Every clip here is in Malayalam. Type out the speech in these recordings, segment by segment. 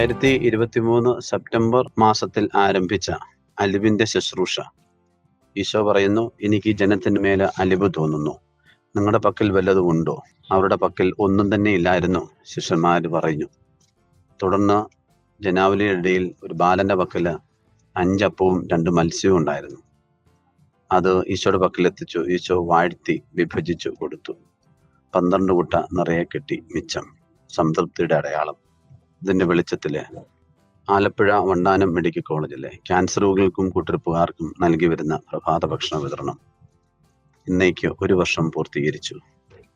2023 സെപ്റ്റംബർ മാസത്തിൽ ആരംഭിച്ച അലിവിന്റെ ശുശ്രൂഷ. ഈശോ പറയുന്നു, എനിക്ക് ഈ ജനത്തിന് മേലെ അലിവ് തോന്നുന്നു. നിങ്ങളുടെ പക്കൽ വല്ലതും ഉണ്ടോ? അവരുടെ പക്കൽ ഒന്നും തന്നെ ഇല്ലായിരുന്നു, ശിഷ്യന്മാർ പറഞ്ഞു. തുടർന്ന് ജനാവലിയുടെ ഇടയിൽ ഒരു ബാലന്റെ പക്കൽ 5 അപ്പവും 2 മത്സ്യവും ഉണ്ടായിരുന്നു. അത് ഈശോയുടെ പക്കൽ എത്തിച്ചു. ഈശോ വാഴ്ത്തി വിഭജിച്ചു കൊടുത്തു. 12 കുട്ട നിറയെ കിട്ടി മിച്ചം. സംതൃപ്തിയുടെ അടയാളം. ഇതിന്റെ വെളിച്ചത്തില് ആലപ്പുഴ വണ്ടാനം മെഡിക്കൽ കോളേജിലെ ക്യാൻസർ രോഗികൾക്കും കൂട്ടിരിപ്പുകാർക്കും നൽകി വരുന്ന പ്രഭാത ഭക്ഷണ വിതരണം ഇന്നേക്ക് 1 വർഷം പൂർത്തീകരിച്ചു.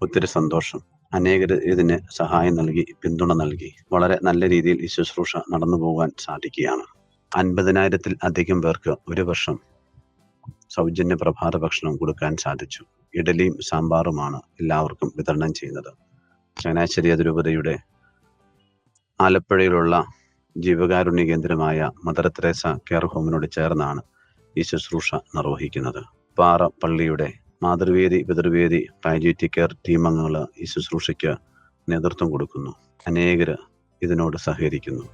ഒത്തിരി സന്തോഷം. അനേകർ ഇതിന് സഹായം നൽകി, പിന്തുണ നൽകി. വളരെ നല്ല രീതിയിൽ ഈ ശുശ്രൂഷ നടന്നു പോകാൻ സാധിക്കുകയാണ്. 50,000-ൽ-അധികം പേർക്ക് 1 വർഷം സൗജന്യ പ്രഭാത ഭക്ഷണം കൊടുക്കാൻ സാധിച്ചു. ഇഡലിയും സാമ്പാറുമാണ് എല്ലാവർക്കും വിതരണം ചെയ്യുന്നത്. ചങ്ങനാശ്ശേരി അതിരൂപതയുടെ ആലപ്പുഴയിലുള്ള ജീവകാരുണ്യ കേന്ദ്രമായ മദർ തെരേസ കെയർ ഹോമിനോട് ചേർന്നാണ് ഈ ശുശ്രൂഷ നിർവഹിക്കുന്നത്. പാറ പള്ളിയുടെ മാതൃവേദി പിതൃവേദി പാലിയേറ്റീവ് കെയർ ടീം അംഗങ്ങൾ ഈ ശുശ്രൂഷയ്ക്ക് നേതൃത്വം കൊടുക്കുന്നു. അനേകർ ഇതിനോട് സഹകരിക്കുന്നു.